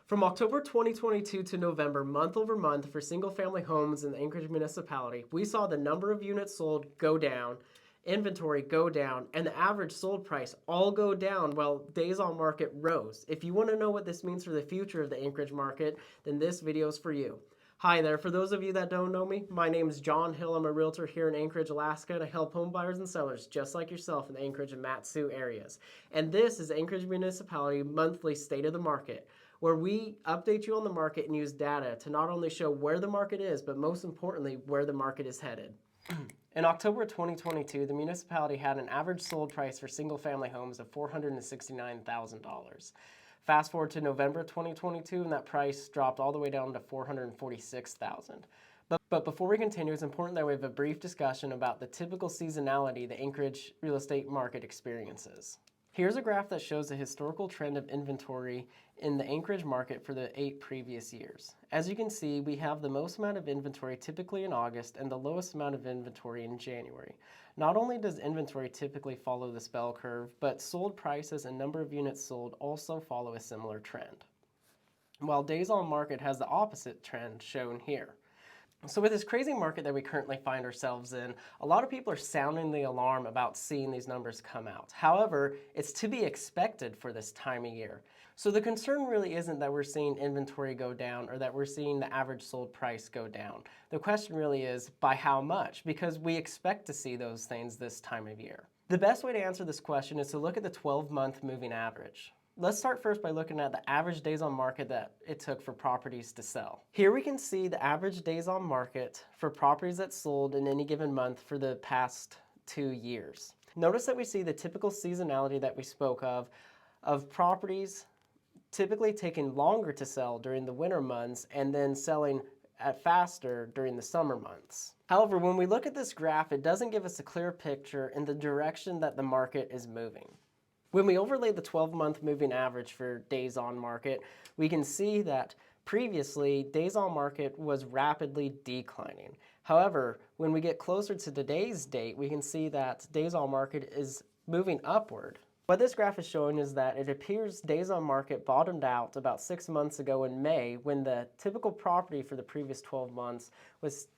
From October 2022 to November, month over month for single-family homes in the Anchorage municipality, we saw the number of units sold go down, inventory go down, and the average sold price all go down while days on market rose. If you want to know what this means for the future of the Anchorage market, then this video is for you. Hi there, for those of you that don't know me, my name is Jon Hill. I'm a realtor here in Anchorage, Alaska, and I help home buyers and sellers just like yourself in the Anchorage and Mat-Su areas. And this is Anchorage Municipality Monthly State of the Market, where we update you on the market and use data to not only show where the market is, but most importantly, where the market is headed. In October 2022, the municipality had an average sold price for single-family homes of $469,000. Fast forward to November 2022, and that price dropped all the way down to $446,000. But before we continue, it's important that we have a brief discussion about the typical seasonality the Anchorage real estate market experiences. Here's a graph that shows the historical trend of inventory in the Anchorage market for the 8 previous years. As you can see, we have the most amount of inventory typically in August and the lowest amount of inventory in January. Not only does inventory typically follow this bell curve, but sold prices and number of units sold also follow a similar trend, while days on market has the opposite trend shown here. So with this crazy market that we currently find ourselves in, a lot of people are sounding the alarm about seeing these numbers come out. However, it's to be expected for this time of year. So the concern really isn't that we're seeing inventory go down or that we're seeing the average sold price go down. The question really is by how much, because we expect to see those things this time of year. The best way to answer this question is to look at the 12-month moving average. Let's start first by looking at the average days on market that it took for properties to sell. Here we can see the average days on market for properties that sold in any given month for the past 2 years. Notice that we see the typical seasonality that we spoke of properties typically taking longer to sell during the winter months and then selling at faster during the summer months. However, when we look at this graph, it doesn't give us a clear picture in the direction that the market is moving. When we overlay the 12-month moving average for days on market, we can see that previously days on market was rapidly declining. However, when we get closer to today's date, we can see that days on market is moving upward. What this graph is showing is that it appears days on market bottomed out about 6 months ago in May, when the typical property for the previous 12 months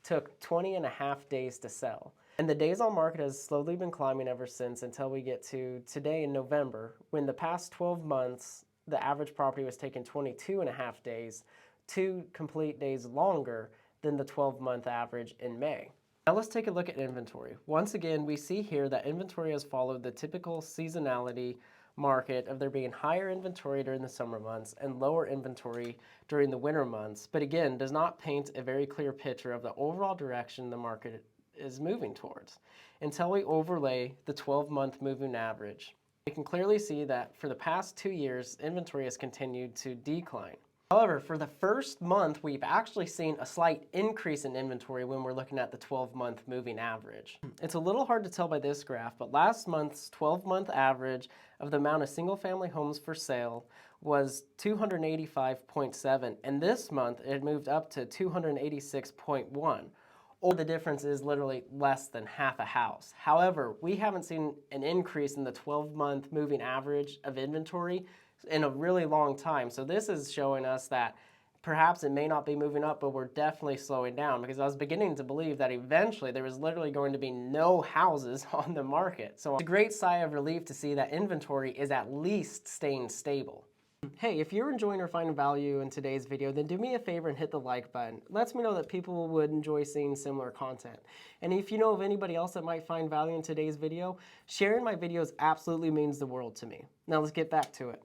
took 20.5 days to sell. And the days on market has slowly been climbing ever since until we get to today in November, when the past 12 months, the average property was taking 22.5 days, 2 complete days longer than the 12-month average in May. Now let's take a look at inventory. Once again, we see here that inventory has followed the typical seasonality market of there being higher inventory during the summer months and lower inventory during the winter months, but again, does not paint a very clear picture of the overall direction the market is moving towards. Until we overlay the 12-month moving average, we can clearly see that for the past 2 years, inventory has continued to decline. However, for the first month, we've actually seen a slight increase in inventory when we're looking at the 12-month moving average. It's a little hard to tell by this graph, but last month's 12-month average of the amount of single-family homes for sale was 285.7, and this month it moved up to 286.1. Or the difference is literally less than half a house. However, we haven't seen an increase in the 12-month moving average of inventory in a really long time. So this is showing us that perhaps it may not be moving up, but we're definitely slowing down, because I was beginning to believe that eventually there was literally going to be no houses on the market. So it's a great sigh of relief to see that inventory is at least staying stable. Hey, if you're enjoying or finding value in today's video, then do me a favor and hit the like button. It lets me know that people would enjoy seeing similar content. And if you know of anybody else that might find value in today's video, sharing my videos absolutely means the world to me. Now let's get back to it.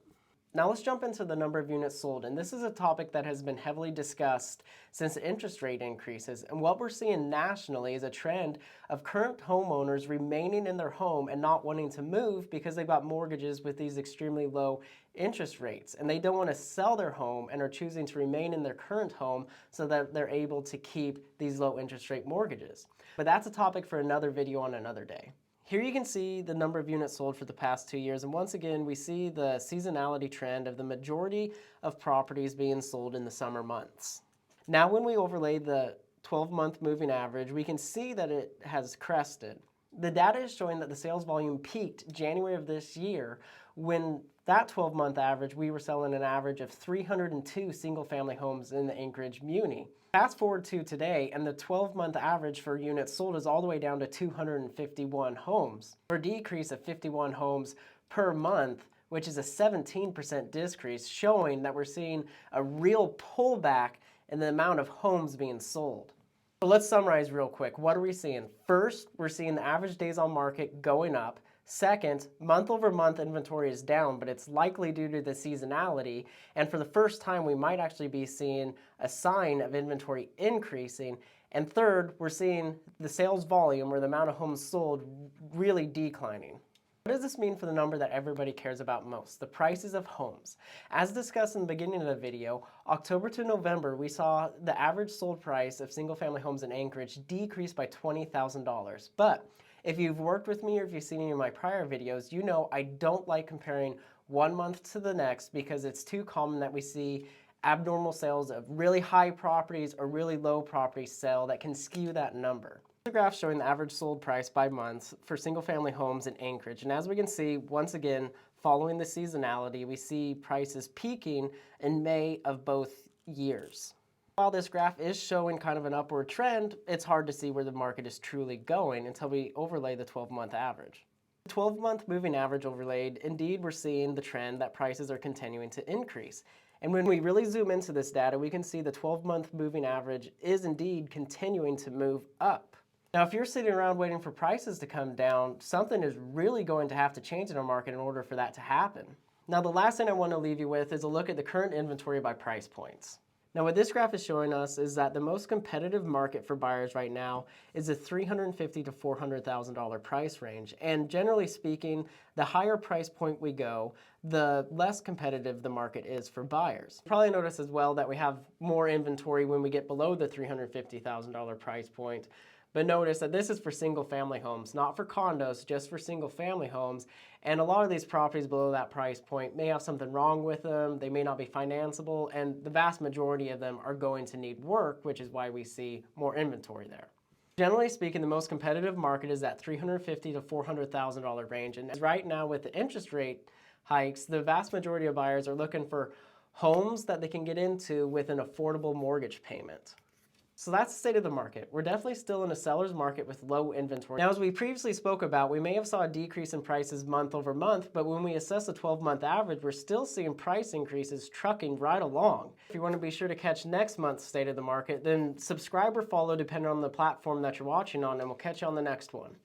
Now let's jump into the number of units sold, and this is a topic that has been heavily discussed since the interest rate increases. And what we're seeing nationally is a trend of current homeowners remaining in their home and not wanting to move because they've got mortgages with these extremely low interest rates, and they don't want to sell their home and are choosing to remain in their current home so that they're able to keep these low interest rate mortgages. But that's a topic for another video on another day. Here you can see the number of units sold for the past 2 years, and once again we see the seasonality trend of the majority of properties being sold in the summer months. Now when we overlay the 12-month moving average, we can see that it has crested. The data is showing that the sales volume peaked January of this year when That 12-month average, we were selling an average of 302 single-family homes in the Anchorage Muni. Fast forward to today, and the 12-month average for units sold is all the way down to 251 homes, for a decrease of 51 homes per month, which is a 17% decrease, showing that we're seeing a real pullback in the amount of homes being sold. So let's summarize real quick. What are we seeing? First, we're seeing the average days on market going up. Second, month over month inventory is down, but it's likely due to the seasonality. And for the first time, we might actually be seeing a sign of inventory increasing. And third, we're seeing the sales volume, or the amount of homes sold, really declining. What does this mean for the number that everybody cares about most, the prices of homes? As discussed in the beginning of the video, October to November, we saw the average sold price of single-family homes in Anchorage decrease by $20,000. But if you've worked with me or if you've seen any of my prior videos, you know I don't like comparing one month to the next because it's too common that we see abnormal sales of really high properties or really low properties sell that can skew that number. The graph showing the average sold price by month for single-family homes in Anchorage. And as we can see, once again, following the seasonality, we see prices peaking in May of both years. While this graph is showing kind of an upward trend, it's hard to see where the market is truly going until we overlay the 12-month average. The 12-month moving average overlaid, indeed we're seeing the trend that prices are continuing to increase. And when we really zoom into this data, we can see the 12-month moving average is indeed continuing to move up. Now, if you're sitting around waiting for prices to come down, something is really going to have to change in our market in order for that to happen. Now, the last thing I want to leave you with is a look at the current inventory by price points. Now, what this graph is showing us is that the most competitive market for buyers right now is the $350,000 to $400,000 price range. And generally speaking, the higher price point we go, the less competitive the market is for buyers. You probably notice as well that we have more inventory when we get below the $350,000 price point. But notice that this is for single-family homes, not for condos, just for single-family homes. And a lot of these properties below that price point may have something wrong with them, they may not be financeable, and the vast majority of them are going to need work, which is why we see more inventory there. Generally speaking, the most competitive market is that $350,000 to $400,000 range. And right now with the interest rate hikes, the vast majority of buyers are looking for homes that they can get into with an affordable mortgage payment. So that's the state of the market. We're definitely still in a seller's market with low inventory. Now, as we previously spoke about, we may have saw a decrease in prices month over month, but when we assess the 12-month average, we're still seeing price increases trucking right along. If you want to be sure to catch next month's state of the market, then subscribe or follow depending on the platform that you're watching on, and we'll catch you on the next one.